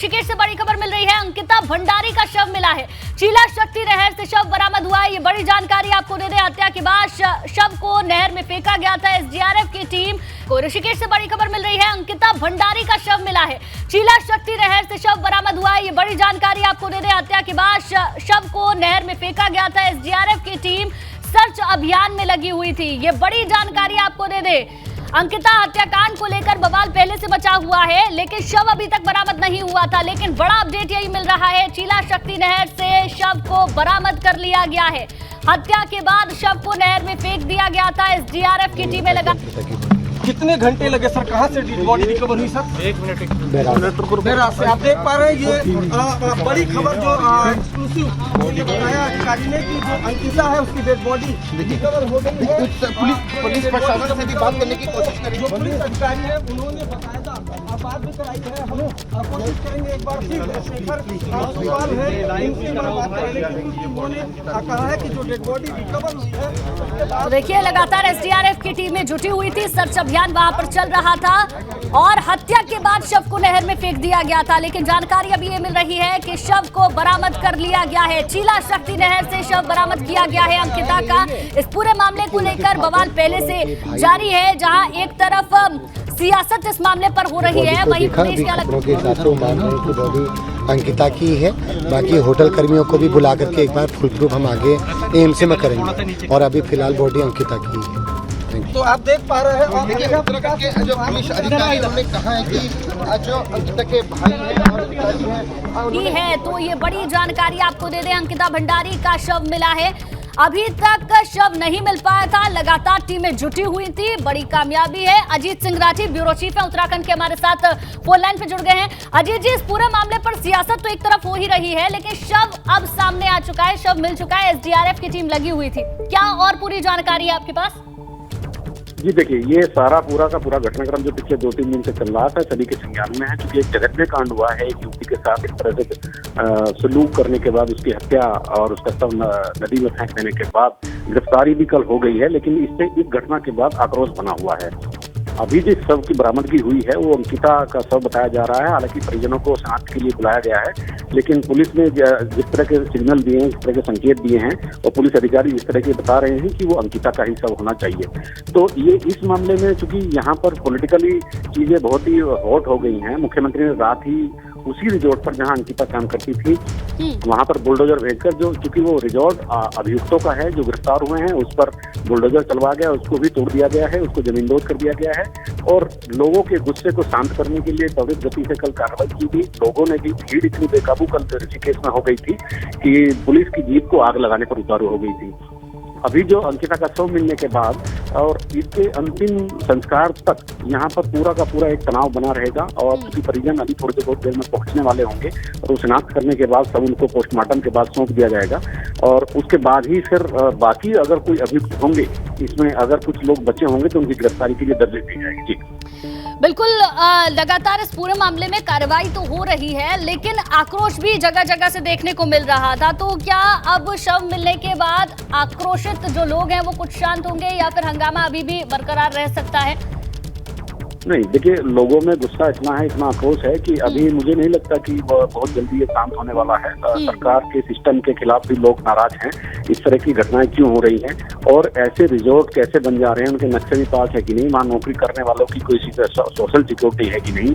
ऋषिकेश से बड़ी खबर मिल रही है। अंकिता भंडारी का शव मिला है। चीला शक्ति नहर से शव बरामद हुआ है। ये बड़ी जानकारी आपको दे दें। हत्या के बाद शव को नहर में फेंका गया था। एसडीआरएफ की टीम को ऋषिकेश से बड़ी खबर मिल रही है। अंकिता भंडारी का शव मिला है। चीला शक्ति नहर से शव बरामद हुआ है। ये बड़ी जानकारी आपको दे दें। हत्या के बाद शव को नहर में फेंका गया था। एसडीआरएफ की टीम सर्च अभियान में लगी हुई थी। ये बड़ी जानकारी आपको दे दें। अंकिता हत्याकांड को लेकर बवाल पहले से मचा हुआ है, लेकिन शव अभी तक बरामद नहीं हुआ था। लेकिन बड़ा अपडेट यही मिल रहा है, चीला शक्ति नहर से शव को बरामद कर लिया गया है। हत्या के बाद शव को नहर में फेंक दिया गया था। एसडीआरएफ की टीमें लगा। कितने घंटे लगे सर? कहाँ से बॉडी रिकवर हुई सर? 1 मिनट बेरा से। आप देख पा रहे हैं ये बड़ी खबर जो एक्सक्लूसिव बताया अधिकारी ने कि जो अंकिता है उसकी डेड बॉडी रिकवर हो गई है। पुलिस प्रशासन से भी बात करने की कोशिश करेंगे। जो पुलिस अधिकारी है उन्होंने बताया था, बात भी कराई है। हम कोशिश करेंगे एक बार फिर सवाल है इनसे बात करेंगे क्योंकि उन्होंने कहा है कि जो डेड बॉडी रिकवर हुई है। तो देखिए लगातार एसडीआरएफ की टीमें जुटी हुई थी। सर्च अभियान वहां पर चल रहा था और हत्या के बाद शव को नहर में फेंक दिया गया था। लेकिन जानकारी अभी ये मिल रही है कि शव को बरामद कर लिया गया है। चीला शक्ति नहर से शव बरामद किया गया है अंकिता का। इस पूरे मामले को लेकर बवाल पहले से जारी है। जहां एक तरफ सियासत इस मामले पर हो रही है, वहीं पुलिस के अलग बॉडी अंकिता की है। बाकी होटल कर्मियों को भी बुला करके एक बार फुल प्रूफ हम आगे एम्स में करेंगे और अभी फिलहाल बॉडी अंकिता की है। तो आप देख पा रहे हैं और जो पुलिस अधिकारियों ने कहा है कि जो अंकिता के भाई है तो ये बड़ी जानकारी आपको दे दें। अंकिता भंडारी का शव मिला है। अभी तक शव नहीं मिल पाया था। लगातार टीमें जुटी हुई थी। बड़ी कामयाबी है। अजीत सिंह राठी ब्यूरो चीफ है उत्तराखंड के, हमारे साथ फोन लाइन पे जुड़ गए हैं। अजीत जी, इस पूरे मामले पर सियासत तो एक तरफ हो ही रही है, लेकिन शव अब सामने आ चुका है, शव मिल चुका है। एसडीआरएफ की टीम लगी हुई थी। क्या और पूरी जानकारी है आपके पास? जी देखिए, ये सारा पूरा का पूरा घटनाक्रम जो पिछले 2-3 दिन से चल रहा था सभी के संज्ञान में है। क्योंकि एक जघन्य कांड हुआ है एक युवती के साथ। इस तरह से सलूक करने के बाद उसकी हत्या और उसका शव नदी में फेंक देने के बाद गिरफ्तारी भी कल हो गई है। लेकिन इससे इस घटना के बाद आक्रोश बना हुआ है। अभी जिस शव की बरामदगी हुई है वो अंकिता का शव बताया जा रहा है। हालांकि परिजनों को शनाख्त के लिए बुलाया गया है, लेकिन पुलिस ने जिस तरह के सिग्नल दिए हैं, जिस तरह के संकेत दिए हैं और पुलिस अधिकारी जिस तरह के बता रहे हैं कि वो अंकिता का ही शव होना चाहिए। तो ये इस मामले में चूंकि यहाँ पर पॉलिटिकली चीजें बहुत ही हॉट हो गई हैं, मुख्यमंत्री ने रात ही उसी रिजॉर्ट पर जहां अंकिता काम करती थी वहां पर बुलडोजर भेजकर, जो चूंकि वो रिजॉर्ट अभियुक्तों का है जो गिरफ्तार हुए हैं, उस पर बुलडोजर चलवा गया, उसको भी तोड़ दिया गया है, उसको जमींदोज कर दिया गया है। और लोगों के गुस्से को शांत करने के लिए त्वरित गति से कल कार्रवाई की गई। लोगों ने भी, भीड़ इतनी बेकाबू कल ऋषिकेश में हो गई थी कि पुलिस की जीप को आग लगाने पर उतारू हो गई थी। अभी जो अंकिता का शव मिलने के बाद और इसके अंतिम संस्कार तक यहाँ पर पूरा का पूरा एक तनाव बना रहेगा। और क्योंकि परिजन अभी थोड़ी बहुत देर में पहुंचने वाले होंगे और शनाख्त करने के बाद सब उनको पोस्टमार्टम के बाद सौंप दिया जाएगा और उसके बाद ही फिर बाकी अगर कोई अभियुक्त होंगे, इसमें अगर कुछ लोग बचे होंगे तो उनकी गिरफ्तारी के लिए दर्ज दी जाएगी। जी बिल्कुल, लगातार इस पूरे मामले में कार्रवाई तो हो रही है, लेकिन आक्रोश भी जगह जगह से देखने को मिल रहा था। तो क्या अब शव मिलने के बाद आक्रोशित जो लोग हैं वो कुछ शांत होंगे या फिर हंगामा अभी भी बरकरार रह सकता है? नहीं, देखिए, लोगों में गुस्सा इतना है, इतना आक्रोश है कि अभी मुझे नहीं लगता कि बहुत जल्दी ये शांत होने वाला है। सरकार के सिस्टम के खिलाफ भी लोग नाराज हैं। इस तरह की घटनाएं क्यों हो रही हैं और ऐसे रिजॉर्ट कैसे बन जा रहे हैं, उनके नक्शे भी पास है कि नहीं, वहाँ नौकरी करने वालों की कोई सोशल सिक्योरिटी है कि नहीं।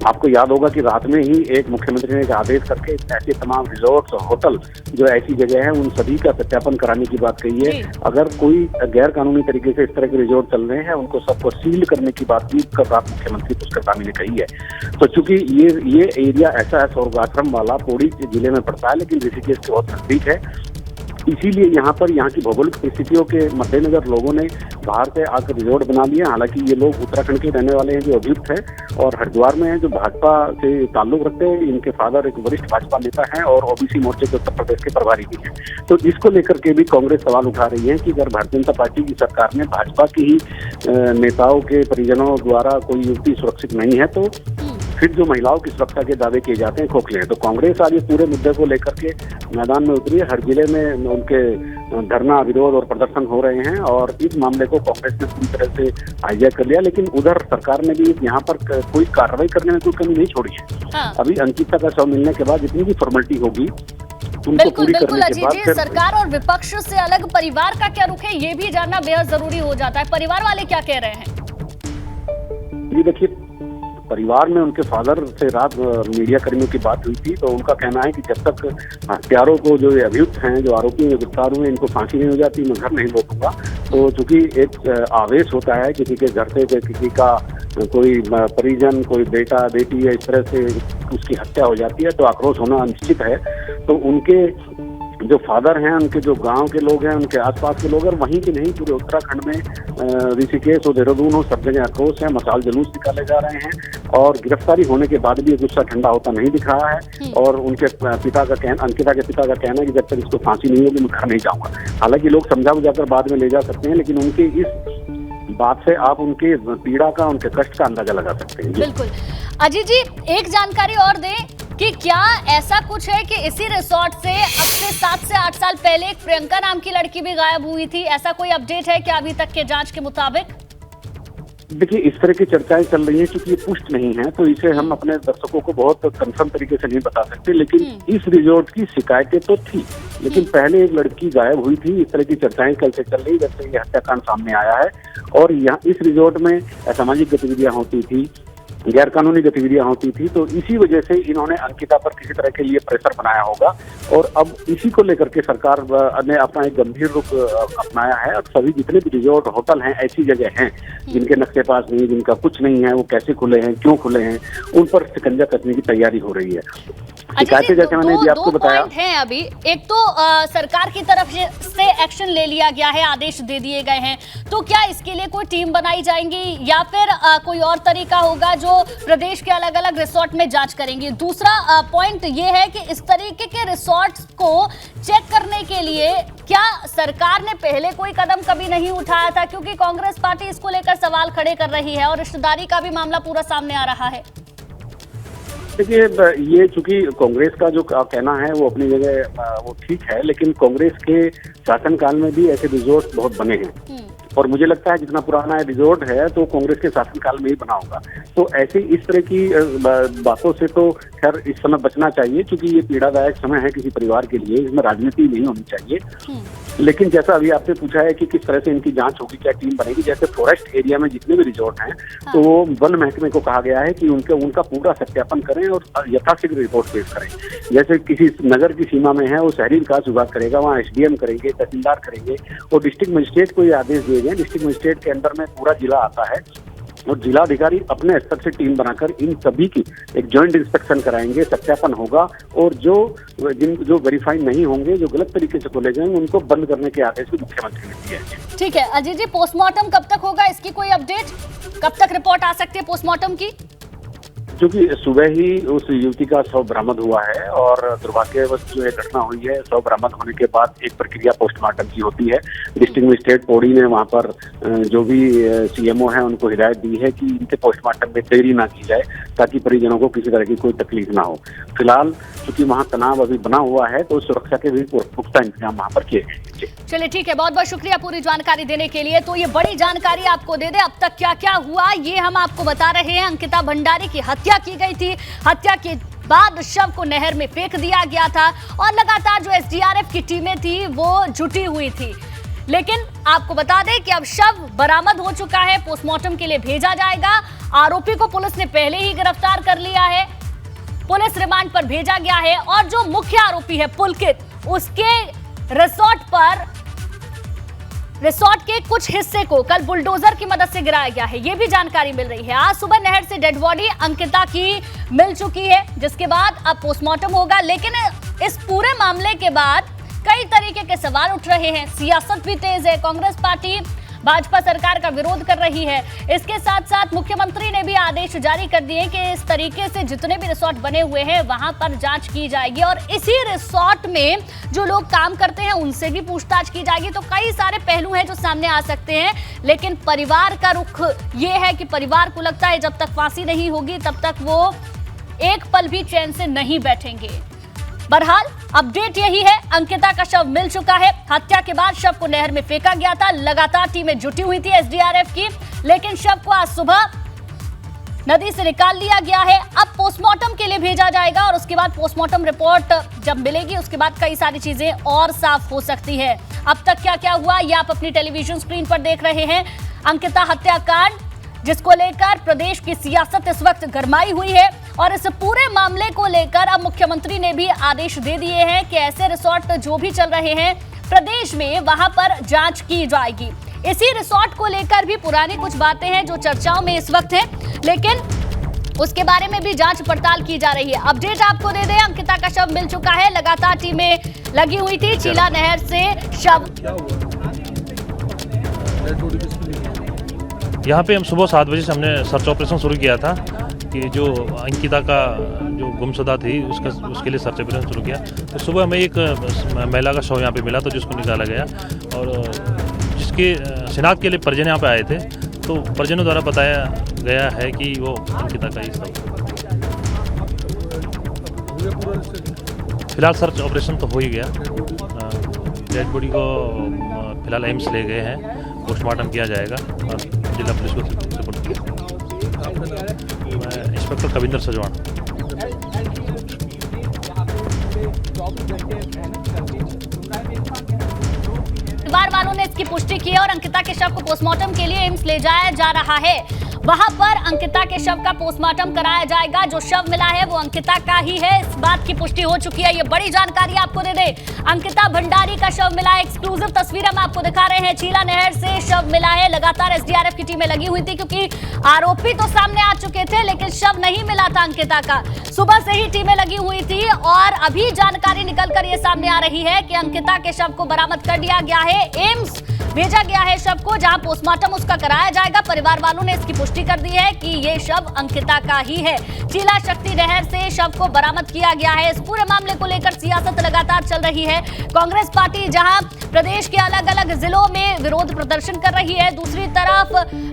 आपको याद होगा कि रात में ही एक मुख्यमंत्री ने एक आदेश करके ऐसे तमाम रिजॉर्ट्स और होटल जो ऐसी जगह है उन सभी का सत्यापन कराने की बात कही है। अगर कोई गैर कानूनी तरीके से इस तरह के रिजॉर्ट चल रहे हैं उनको सबको सील करने की बात भी कल रात मुख्यमंत्री पुष्कर धामी ने कही है। तो चूंकि ये एरिया ऐसा है स्वर्गाश्रम वाला, पौड़ी जिले में पड़ता है लेकिन ऋषिकेश के बहुत नजदीक है, इसीलिए यहाँ पर यहाँ की भौगोलिक परिस्थितियों के मद्देनजर लोगों ने बाहर से आकर रिजॉर्ट बना लिया। हालांकि ये लोग उत्तराखंड के रहने वाले हैं जो अभियुक्त हैं और हरिद्वार में हैं, जो भाजपा से ताल्लुक रखते हैं। इनके फादर एक वरिष्ठ भाजपा नेता हैं और ओबीसी मोर्चे के उत्तर प्रदेश के प्रभारी भी हैं। तो इसको लेकर के भी कांग्रेस सवाल उठा रही है कि अगर भारतीय जनता पार्टी की सरकार में भाजपा की ही नेताओं के परिजनों द्वारा कोई युवती सुरक्षित नहीं है तो फिर जो महिलाओं की सुरक्षा के दावे किए जाते हैं खोखले हैं। तो कांग्रेस आज इस पूरे मुद्दे को लेकर के मैदान में उतरी है। हर जिले में उनके धरना, विरोध और प्रदर्शन हो रहे हैं और इस मामले को कांग्रेस ने पूरी तरह से हाईजैक कर लिया। लेकिन उधर सरकार ने भी यहाँ पर कोई कार्रवाई करने में कोई कमी नहीं छोड़ी है। हाँ। अभी अंकिता का शव मिलने के बाद जितनी भी फॉर्मेलिटी होगी उनको बिल्कुल पूरी बिल्कुल करने के अजीत बाद जी, फिर सरकार और विपक्ष से अलग परिवार का क्या रुख है, ये भी जानना बेहद जरूरी हो जाता है। परिवार वाले क्या कह रहे हैं? ये देखिए, परिवार में उनके फादर से रात मीडिया कर्मियों की बात हुई थी, तो उनका कहना है कि जब तक हत्यारों को, जो अभियुक्त हैं, जो आरोपी गिरफ्तार हुए, इनको फांसी नहीं हो जाती, मैं घर नहीं लौटूंगा। तो चूंकि एक आवेश होता है किसी के घर से, किसी का कोई परिजन, कोई बेटा बेटी है, इस तरह से उसकी हत्या हो जाती है तो आक्रोश होना निश्चित है। तो उनके जो फादर हैं, उनके जो गांव के लोग हैं, उनके आसपास के लोग हैं, वहीं के नहीं पूरे उत्तराखंड में ऋषिकेश और देहरादून हो, सब जगह आक्रोश है, मशाल जुलूस निकाले जा रहे हैं और गिरफ्तारी होने के बाद भी गुस्सा ठंडा होता नहीं दिख रहा है। और उनके पिता का कहना, अंकिता के पिता का कहना है कि जब तक इसको फांसी नहीं होगी मैं घर नहीं जाऊंगा। हालांकि लोग समझा बुझाकर बाद में ले जा सकते हैं, लेकिन उनके इस बात से आप उनके पीड़ा का, उनके कष्ट का अंदाजा लगा सकते हैं। बिल्कुल अजीत जी, एक जानकारी और दें कि क्या ऐसा कुछ है कि इसी रिसोर्ट से अब से 7 से 8 साल पहले एक प्रियंका नाम की लड़की भी गायब हुई थी? ऐसा कोई अपडेट है क्या अभी तक के जांच के मुताबिक? देखिए, इस तरह की चर्चाएं चल रही हैं, क्योंकि ये पुष्ट नहीं है तो इसे हम अपने दर्शकों को बहुत कंफर्म तरीके से नहीं बता सकते। लेकिन इस रिजॉर्ट की शिकायतें तो थी, लेकिन पहले एक लड़की गायब हुई थी। इस तरह की चर्चाएं कल से चल रही, जब से ये हत्याकांड सामने आया है। और यहाँ इस रिजॉर्ट में असामाजिक गतिविधियां होती थी, गैर कानूनी गतिविधियां होती थी, तो इसी वजह से इन्होंने अंकिता पर किसी तरह के लिए प्रेशर बनाया होगा। और अब इसी को लेकर के सरकार ने अपना एक गंभीर रुख अपनाया है। और सभी जितने भी रिजॉर्ट, होटल हैं, ऐसी जगह हैं जिनके नक्शे पास नहीं, जिनका कुछ नहीं है, वो कैसे खुले हैं, क्यों खुले हैं, उन पर शिकंजा कसने की तैयारी हो रही है। शिकायतें जैसे मैंने भी आपको बताया हैं अभी, एक तो सरकार की तरफ से एक्शन ले लिया गया है, आदेश दे दिए गए हैं, तो क्या इसके लिए कोई टीम बनाई जाएंगी या फिर कोई और तरीका होगा जो प्रदेश के अलग अलग रिसोर्ट में जांच करेंगे? दूसरा पॉइंट ये है कि इस तरीके के रिसोर्ट्स को चेक करने के लिए क्या सरकार ने पहले कोई कदम कभी नहीं उठाया था? क्योंकि कांग्रेस पार्टी इसको लेकर सवाल खड़े कर रही है और रिश्तेदारी का भी मामला पूरा सामने आ रहा है। देखिए, ये चूंकि कांग्रेस का जो कहना है वो अपनी जगह वो ठीक है, लेकिन कांग्रेस के शासनकाल में भी ऐसे रिजॉर्ट बहुत बने हैं। और मुझे लगता है जितना पुराना रिजॉर्ट है तो कांग्रेस के शासनकाल में ही बना होगा। तो ऐसे इस तरह की बातों से तो खैर इस समय बचना चाहिए, क्योंकि ये पीड़ादायक समय है किसी परिवार के लिए, इसमें राजनीति नहीं होनी चाहिए। लेकिन जैसा अभी आपने पूछा है कि किस तरह से इनकी जांच होगी, क्या टीम बनेगी, जैसे फॉरेस्ट एरिया में जितने भी रिजॉर्ट हैं तो वो वन महकमे को कहा गया है कि उनका पूरा सत्यापन करें और यथाशीघ्र रिपोर्ट पेश करें। जैसे किसी नगर की सीमा में है वो शहरी विकास विभाग करेगा, वहाँ एसडीएम करेंगे, तहसीलदार करेंगे और डिस्ट्रिक्ट मजिस्ट्रेट को ये आदेश दिए गए। डिस्ट्रिक्ट मजिस्ट्रेट के अंदर में पूरा जिला आता है और जिलाधिकारी अपने स्तर से टीम बनाकर इन सभी की एक जॉइंट इंस्पेक्शन कराएंगे, सत्यापन होगा और जो वेरीफाई नहीं होंगे, जो गलत तरीके से खोले जाएंगे, उनको बंद करने के आदेश भी मुख्यमंत्री ने दिए हैं। ठीक है अजीत जी, पोस्टमार्टम कब तक होगा, इसकी कोई अपडेट? कब तक रिपोर्ट आ सकती है पोस्टमार्टम की? क्योंकि सुबह ही उस युवती का शव बरामद हुआ है और दुर्भाग्यवश जो ये घटना हुई है, शव बरामद होने के बाद एक प्रक्रिया पोस्टमार्टम की होती है। डिस्ट्रिक्ट मजिस्ट्रेट पौड़ी ने वहां पर जो भी सीएमओ है उनको हिदायत दी है कि इनके पोस्टमार्टम में देरी ना की जाए ताकि परिजनों को किसी तरह की कोई तकलीफ ना हो। फिलहाल क्योंकि वहाँ तनाव अभी बना हुआ है तो सुरक्षा के भी पुख्ता इंतजाम वहाँ पर किए गए। चलिए ठीक है, बहुत बहुत शुक्रिया पूरी जानकारी देने के लिए। तो ये बड़ी जानकारी आपको दे दे अब तक क्या क्या हुआ ये हम आपको बता रहे हैं। अंकिता भंडारी की हत्या की गई थी, हत्या के बाद शव को नहर में फेंक दिया गया था और लगातार जो एसडीआरएफ की टीमें थी वो जुटी हुई थी। लेकिन आपको बता दें कि अब शव बरामद हो चुका है, पोस्टमार्टम के लिए भेजा जाएगा। आरोपी को पुलिस ने पहले ही गिरफ्तार कर लिया है, पुलिस रिमांड पर भेजा गया है और जो मुख्य आरोपी है पुलकित, उसके रिसोर्ट के कुछ हिस्से को कल बुलडोजर की मदद से गिराया गया है, ये भी जानकारी मिल रही है। आज सुबह नहर से डेड बॉडी अंकिता की मिल चुकी है, जिसके बाद अब पोस्टमार्टम होगा। लेकिन इस पूरे मामले के बाद कई तरीके के सवाल उठ रहे हैं, सियासत भी तेज है। कांग्रेस पार्टी भाजपा सरकार का विरोध कर रही है। इसके साथ साथ मुख्यमंत्री ने भी आदेश जारी कर दिए कि इस तरीके से जितने भी रिसोर्ट बने हुए हैं वहां पर जांच की जाएगी और इसी रिसोर्ट में जो लोग काम करते हैं उनसे भी पूछताछ की जाएगी। तो कई सारे पहलू हैं जो सामने आ सकते हैं, लेकिन परिवार का रुख ये है कि परिवार को लगता है जब तक फांसी नहीं होगी तब तक वो एक पल भी चैन से नहीं बैठेंगे। बहरहाल अपडेट यही है, अंकिता का शव मिल चुका है। हत्या के बाद शव को नहर में फेंका गया था। लगातार टीमें जुटी हुई थी एसडीआरएफ की, लेकिन शव को आज सुबह नदी से निकाल लिया गया है। अब पोस्टमार्टम के लिए भेजा जाएगा और उसके बाद पोस्टमार्टम रिपोर्ट जब मिलेगी उसके बाद कई सारी चीजें और साफ हो सकती है। अब तक क्या क्या हुआ ये आप अपनी टेलीविजन स्क्रीन पर देख रहे हैं। अंकिता हत्याकांड जिसको लेकर प्रदेश की सियासत इस वक्त गरमाई हुई है और इस पूरे मामले को लेकर अब मुख्यमंत्री ने भी आदेश दे दिए हैं कि ऐसे रिसोर्ट जो भी चल रहे हैं प्रदेश में वहां पर जांच की जाएगी। इसी रिसोर्ट को लेकर भी पुरानी कुछ बातें हैं जो चर्चाओं में इस वक्त है, लेकिन उसके बारे में भी जांच पड़ताल की जा रही है। अपडेट आपको दे दें, अंकिता का शव मिल चुका है। लगातार टीमें लगी हुई थी। चीला नहर से शव यहाँ पे हम सुबह 7 बजे से हमने सर्च ऑपरेशन शुरू किया था कि जो अंकिता का जो गुमशुदा थी उसके लिए सर्च ऑपरेशन शुरू किया। तो सुबह हमें एक महिला का शव यहाँ पे मिला तो जिसको निकाला गया और जिसके शिनाख्त के लिए परिजन यहाँ पे आए थे। तो परिजनों द्वारा बताया गया है कि वो अंकिता का ही शव। फिलहाल सर्च ऑपरेशन तो हो ही गया। डेड बॉडी को फिलहाल एम्स ले गए हैं, पोस्टमार्टम किया जाएगा और जिला पुलिस को रिपोर्ट किया। मैं इंस्पेक्टर कविंदर सजवान। परिवार वालों ने इसकी पुष्टि की है और अंकिता के शव को पोस्टमार्टम के लिए एम्स ले जाया जा रहा है। वहां पर अंकिता के शव का पोस्टमार्टम कराया जाएगा। जो शव मिला है वो अंकिता का ही है, इस बात की पुष्टि हो चुकी है। ये बड़ी जानकारी आपको दे दें, अंकिता भंडारी का शव मिला है। एक्सक्लूसिव तस्वीर हम आपको दिखा रहे हैं। चीला नहर से शव मिला है। लगातार एसडीआरएफ की टीमें लगी हुई थी क्योंकि आरोपी तो सामने आ चुके थे लेकिन शव नहीं मिला था अंकिता का। सुबह से ही टीमें लगी हुई थी और अभी जानकारी निकलकर ये सामने आ रही है कि अंकिता के शव को बरामद कर लिया गया है। एम्स भेजा गया है शव को, जहां पोस्टमार्टम उसका कराया जाएगा। परिवार वालों ने इसकी पुष्टि कर दी है कि ये शव अंकिता का ही है। चीला शक्ति नहर से शव को बरामद किया गया है। इस पूरे मामले को लेकर सियासत लगातार चल रही है। कांग्रेस पार्टी जहां प्रदेश के अलग अलग जिलों में विरोध प्रदर्शन कर रही है, दूसरी तरफ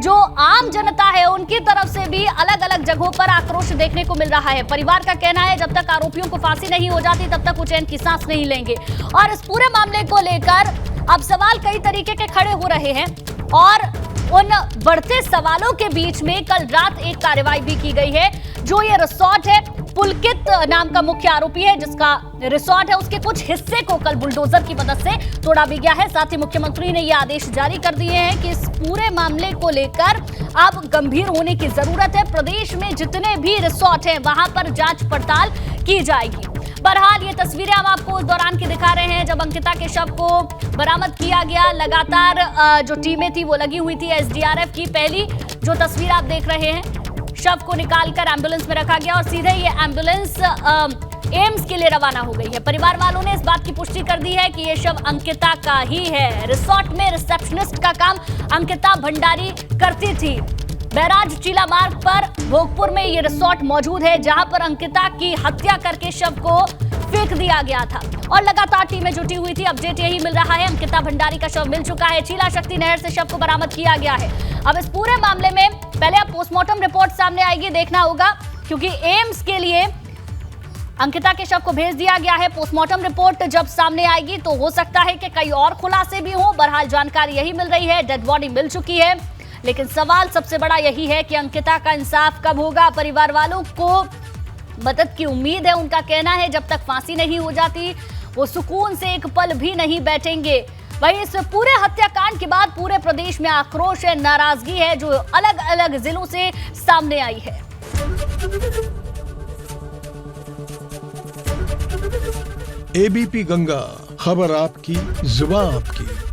जो आम जनता है उनकी तरफ से भी अलग अलग जगहों पर आक्रोश देखने को मिल रहा है। परिवार का कहना है जब तक आरोपियों को फांसी नहीं हो जाती तब तक वो चैन की सांस नहीं लेंगे। और इस पूरे मामले को लेकर अब सवाल कई तरीके के खड़े हो रहे हैं और उन बढ़ते सवालों के बीच में कल रात एक कार्रवाई भी की गई है। जो ये रिसोर्ट है, पुलकित नाम का मुख्य आरोपी है जिसका रिसोर्ट है, उसके कुछ हिस्से को कल बुलडोजर की मदद से तोड़ा भी गया है। साथ ही मुख्यमंत्री ने ये आदेश जारी कर दिए हैं कि इस पूरे मामले को लेकर अब गंभीर होने की जरूरत है। प्रदेश में जितने भी रिसोर्ट हैं वहां पर जांच पड़ताल की जाएगी। बहरहाल ये तस्वीरें हम आपको उस दौरान की दिखा रहे हैं जब अंकिता के शव को बरामद किया गया। लगातार जो टीमें थी वो लगी हुई थी एसडीआरएफ की। पहली जो तस्वीर आप देख रहे हैं, शव को निकालकर एम्बुलेंस में रखा गया और सीधे ये एम्बुलेंस एम्स के लिए रवाना हो गई है। परिवार वालों ने इस बात की पुष्टि कर दी है कि ये शव अंकिता का ही है। रिसोर्ट में रिसेप्शनिस्ट का काम अंकिता भंडारी करती थी। बैराज चीला मार्ग पर भोगपुर में ये रिसोर्ट मौजूद है जहां पर अंकिता की हत्या करके शव को फेंक दिया गया था और लगातार टीमें जुटी हुई थी। अपडेट यही मिल रहा है, अंकिता भंडारी का शव मिल चुका है। चीला शक्ति नहर से शव को बरामद किया गया है। अब इस पूरे मामले में पहले अब पोस्टमार्टम रिपोर्ट सामने आएगी, देखना होगा क्योंकि एम्स के लिए अंकिता के शव को भेज दिया गया है। पोस्टमार्टम रिपोर्ट जब सामने आएगी तो हो सकता है कि कई और खुलासे भी हों। बहरहाल जानकारी यही मिल रही है, डेड बॉडी मिल चुकी है, लेकिन सवाल सबसे बड़ा यही है कि अंकिता का इंसाफ कब होगा। परिवार वालों को मदद की उम्मीद है। उनका कहना है जब तक फांसी नहीं हो जाती वो सुकून से एक पल भी नहीं बैठेंगे। वहीं इस पूरे हत्याकांड के बाद पूरे प्रदेश में आक्रोश है, नाराजगी है जो अलग अलग जिलों से सामने आई है। एबीपी गंगा, खबर आपकी, जुबान आपकी।